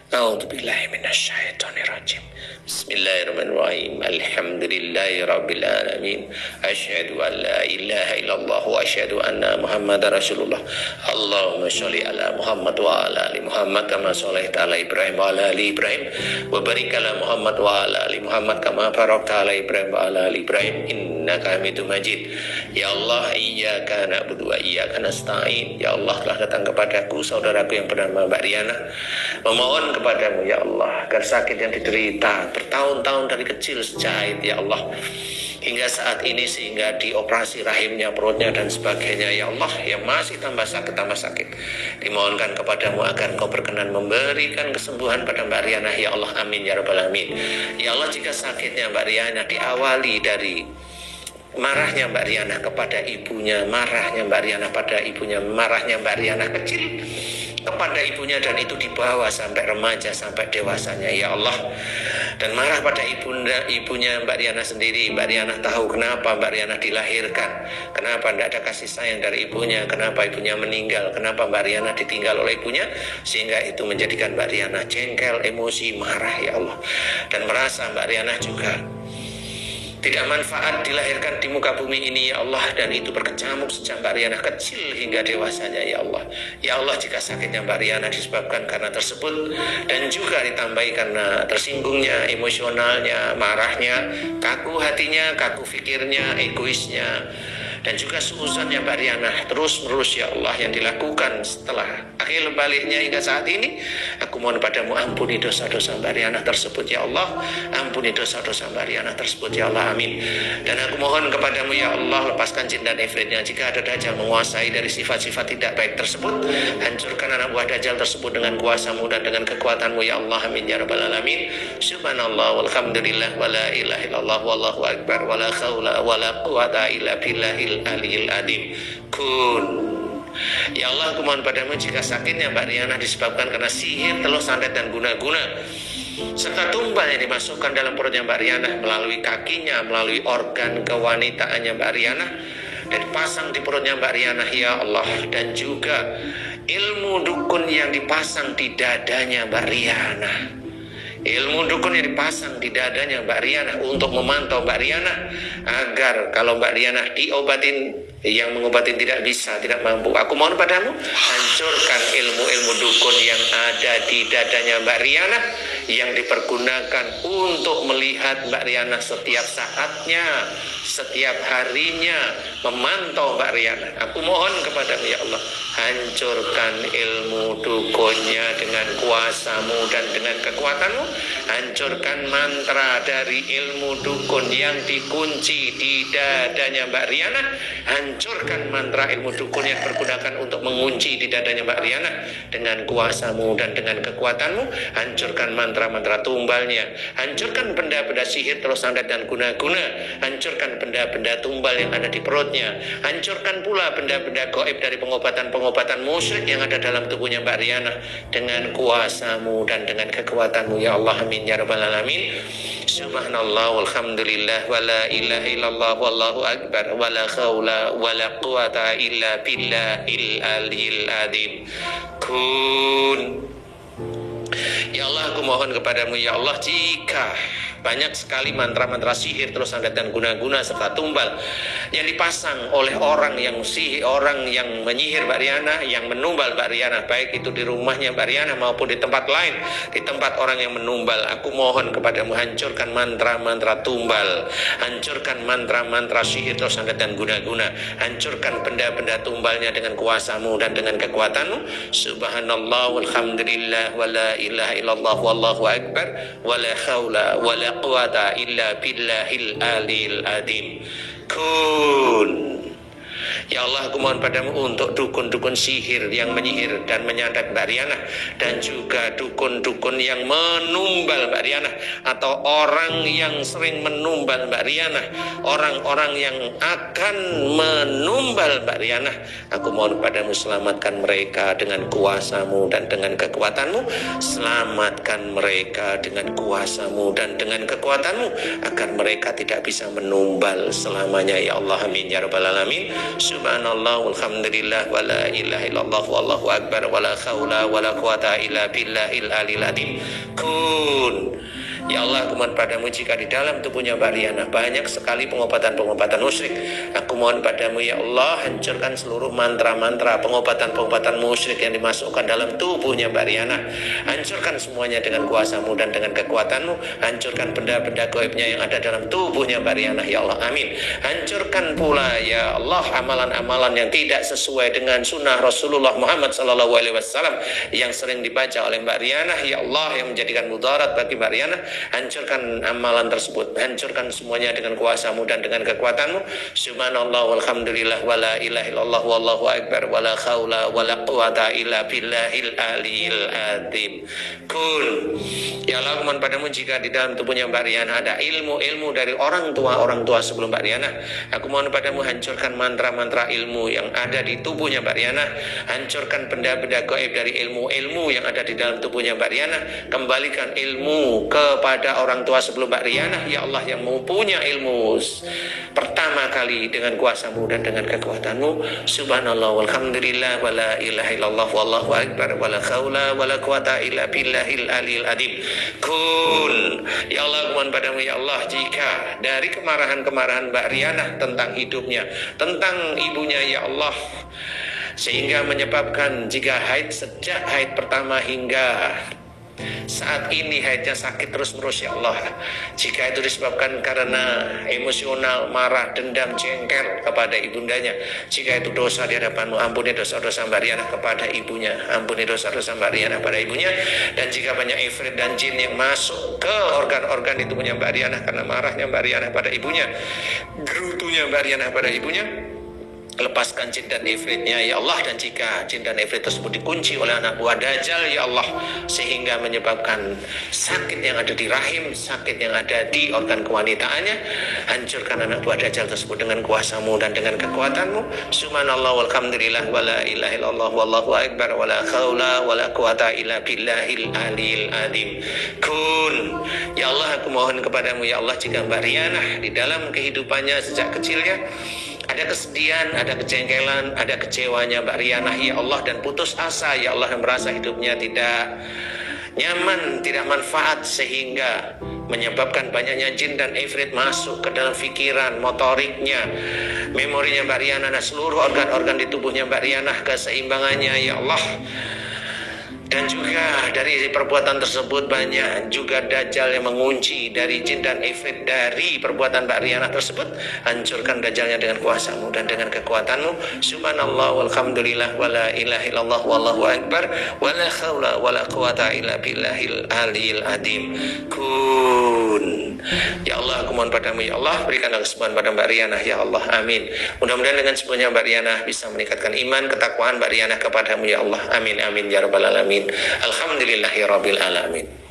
A'udzubillahi minasyaitonirrajim. Bismillahirrahmanirrahim. Alhamdulillahirabbil alamin. Asyhadu an la ilaha illallah wa asyhadu anna Muhammadar Rasulullah. Allahumma sholli ala Muhammad wa ala ali Muhammad kama sholaita ala Ibrahim wa ala ali Ibrahim wa barik ala Muhammad wa ala ali Muhammad kama barakta ala Ibrahim wa ala ali Ibrahim innaka Hamidum Majid. Ya Allah, iyyaka na'budu wa iyyaka nasta'in. Ya Allah, telah datang kepadaku saudaraku yang bernama Mbak Riana, memohon kepadamu ya Allah agar sakit yang diderita bertahun-tahun dari kecil sejahit ya Allah hingga saat ini sehingga dioperasi rahimnya, perutnya dan sebagainya ya Allah, yang masih tambah sakit dimohonkan kepadamu agar Engkau berkenan memberikan kesembuhan pada Mbak Riana ya Allah, amin ya rabbal alamin. Ya Allah, jika sakitnya Mbak Riana diawali dari marahnya Mbak Riana kepada ibunya, marahnya Mbak Riana pada ibunya, marahnya Mbak Riana kecil kepada ibunya, dan itu dibawa sampai remaja, sampai dewasanya ya Allah, dan marah pada ibunya Mbak Riana sendiri. Mbak Riana tahu kenapa Mbak Riana dilahirkan, kenapa tidak ada kasih sayang dari ibunya, kenapa ibunya meninggal, kenapa Mbak Riana ditinggal oleh ibunya, sehingga itu menjadikan Mbak Riana jengkel, emosi, marah ya Allah, dan merasa Mbak Riana juga tidak manfaat dilahirkan di muka bumi ini ya Allah, dan itu berkecamuk sejak Mbak Riana kecil hingga dewasanya ya Allah. Ya Allah, jika sakitnya Mbak Riana disebabkan karena tersebut dan juga ditambahi karena tersinggungnya, emosionalnya, marahnya, kaku hatinya, kaku fikirnya, egoisnya, dan juga suuzannya Mbak Riana terus menerus ya Allah yang dilakukan setelah akhir baliknya hingga saat ini, aku mohon padamu ampuni dosa-dosa Mbak Riana tersebut ya Allah, ampuni dosa-dosa Mbak Riana tersebut ya Allah, amin. Dan aku mohon kepadamu ya Allah, lepaskan jin dan ifritnya. Jika ada dajjal menguasai dari sifat-sifat tidak baik tersebut, hancurkan anak buah dajjal tersebut dengan kuasamu dan dengan kekuatanmu ya Allah, amin ya rabbal alamin. Subhanallah walhamdulillah wa la ilaha illallah wallahu akbar wa la haula wa la quwata illa billahil aliyil adim. Kun. Ya Allah, aku mohon padamu jika sakitnya Mbak Riana disebabkan karena sihir, telur santet dan guna-guna serta tumbal yang dimasukkan dalam perutnya Mbak Riana melalui kakinya, melalui organ kewanitaannya Mbak Riana dan dipasang di perutnya Mbak Riana ya Allah, dan juga ilmu dukun yang dipasang di dadanya Mbak Riana, ilmu dukun yang dipasang di dadanya Mbak Riana untuk memantau Mbak Riana agar kalau Mbak Riana diobatin, yang mengobatin tidak bisa, tidak mampu. Aku mohon padamu, hancurkan ilmu-ilmu dukun yang ada di dadanya Mbak Riana yang dipergunakan untuk melihat Mbak Riana setiap saatnya, setiap harinya, memantau Mbak Riana. Aku mohon kepadamu ya Allah, hancurkan ilmu dukunnya dengan kuasamu dan dengan kekuatanmu. Hancurkan mantra dari ilmu dukun yang dikunci di dadanya Mbak Riana. Hancurkan mantra ilmu dukun yang bergunakan untuk mengunci di dadanya Mbak Riana dengan kuasamu dan dengan kekuatanmu. Hancurkan mantra-mantra tumbalnya. Hancurkan benda-benda sihir, telur santet dan guna-guna. Hancurkan benda-benda tumbal yang ada di perutnya. Hancurkan pula benda-benda gaib dari pengobatan-pengobatan musyrik yang ada dalam tubuhnya Mbak Riana dengan kuasamu dan dengan kekuatanmu ya Allah, amin ya rabbal alamin. Subhanallah walhamdulillah wa la ilaha illallah wallahu akbar wa la haula wa la quwata illa billahil aliyil adim. Kun. Ya Allah, aku mohon kepadamu ya Allah, jika banyak sekali mantra-mantra sihir, terus santet dan guna-guna serta tumbal yang dipasang oleh orang yang menyihir Mbak Riana, yang menumbal Mbak Riana, baik itu di rumahnya Mbak Riana maupun di tempat lain, di tempat orang yang menumbal. Aku mohon kepadamu, hancurkan mantra-mantra tumbal, hancurkan mantra-mantra sihir, terus santet dan guna-guna, hancurkan benda-benda tumbalnya dengan kuasamu dan dengan kekuatanmu. Subhanallah walhamdulillah wa la ilaha illallah wallahu akbar wa la haula wa la quwata illa billahil aliyil adim. Kun. Ya Allah, aku mohon padamu untuk dukun-dukun sihir yang menyihir dan menyantet Mbak Riana, dan juga dukun-dukun yang menumbal Mbak Riana, atau orang yang sering menumbal Mbak Riana, orang-orang yang akan menumbal Mbak Riana. Aku mohon padamu, selamatkan mereka dengan kuasamu dan dengan kekuatanmu. Selamatkan mereka dengan kuasamu dan dengan kekuatanmu agar mereka tidak bisa menumbal selamanya ya Allah, amin ya rabbal alamin. subhanallah walhamdulillah wala ilaha illallah wallahu akbar wala haula wala quwata illa billahil aliyil azim. Kun. Ya Allah, aku mohon padamu jika di dalam tubuhnya Mbak Riana banyak sekali pengobatan-pengobatan musyrik. Aku mohon padamu ya Allah, hancurkan seluruh mantra-mantra, pengobatan-pengobatan musyrik yang dimasukkan dalam tubuhnya Mbak Riana. Hancurkan semuanya dengan kuasamu dan dengan kekuatanmu. Hancurkan benda-benda gaibnya yang ada dalam tubuhnya Mbak Riana ya Allah, amin. Hancurkan pula ya Allah amalan-amalan yang tidak sesuai dengan sunnah Rasulullah Muhammad SAW yang sering dibaca oleh Mbak Riana ya Allah, yang menjadikan mudarat bagi Mbak Riana. Hancurkan amalan tersebut, hancurkan semuanya dengan kuasamu dan dengan kekuatanmu. Subhanallah walhamdulillah wala ilaha illallah wallahu akbar wala haula wala quwata illa billahil aliyil azim. Kun. Ya Allah, aku mohon padamu jika di dalam tubuhnya Mbak Riana ada ilmu-ilmu dari orang tua sebelum Mbak Riana, aku mohon padamu hancurkan mantra-mantra ilmu yang ada di tubuhnya Mbak Riana. Hancurkan benda-benda gaib dari ilmu-ilmu yang ada di dalam tubuhnya Mbak Riana. Kembalikan ilmu kepada orang tua sebelum Mbak Riana ya Allah, yang mempunyai ilmu pertama kali dengan kuasamu dan dengan kekuatanmu. Subhanallah walhamdulillah wala ilaha illallah wallahu akbar wala haula wala quwata illa billahil aliyil azim. Kun. Ya Allah, mohon padamu ya Allah, jika dari kemarahan-kemarahan Mbak Riana tentang hidupnya, tentang ibunya ya Allah, sehingga menyebabkan jika haid, sejak haid pertama hingga saat ini haidnya sakit terus-menerus ya Allah, jika itu disebabkan karena emosional, marah, dendam, jengkel kepada ibundanya, jika itu dosa di hadapanmu, ampuni dosa-dosa Mbak Riana kepada ibunya, ampuni dosa-dosa Mbak Riana pada ibunya. Dan jika banyak ifrit dan jin yang masuk ke organ-organ di tubuhnya Mbak Riana karena marahnya Mbak Riana pada ibunya, gerutunya Mbak Riana pada ibunya, lepaskan jin dan ifritnya ya Allah. Dan jika jin dan ifrit tersebut dikunci oleh anak buah Dajjal ya Allah, sehingga menyebabkan sakit yang ada di rahim, sakit yang ada di organ kewanitaannya, hancurkan anak buah Dajjal tersebut dengan kuasamu dan dengan kekuatanmu. Subhanallah walhamdulillah wala ilaha illallah wallahu akbar wala haula wala quwata illa billahil aliyil azim. Kun. Ya Allah, aku mohon kepadamu ya Allah, jika Mbak Riana di dalam kehidupannya sejak kecilnya ada kesedihan, ada kejengkelan, ada kecewanya Mbak Riana ya Allah, dan putus asa ya Allah, yang merasa hidupnya tidak nyaman, tidak manfaat, sehingga menyebabkan banyaknya jin dan ifrit masuk ke dalam pikiran, motoriknya, memorinya Mbak Riana, dan seluruh organ-organ di tubuhnya Mbak Riana, keseimbangannya ya Allah. Dan juga dari perbuatan tersebut banyak juga Dajjal yang mengunci dari jin dan ifrit dari perbuatan Mbak Riana tersebut. Hancurkan Dajjalnya dengan kuasamu dan dengan kekuatanmu. Subhanallah walhamdulillah wala ilaha illallah wallahu akbar wala haula wala quwata illa billahil aliyil azim. Kun. Ya Allah, aku mohon padamu ya Allah, berikanlah kesembuhan pada Mbak Riana ya Allah, amin. Mudah-mudahan dengan sembuhnya Mbak Riana bisa meningkatkan iman, ketakwaan Mbak Riana kepadamu ya Allah, amin amin ya rabbal alamin. Alhamdulillahirabbil alamin.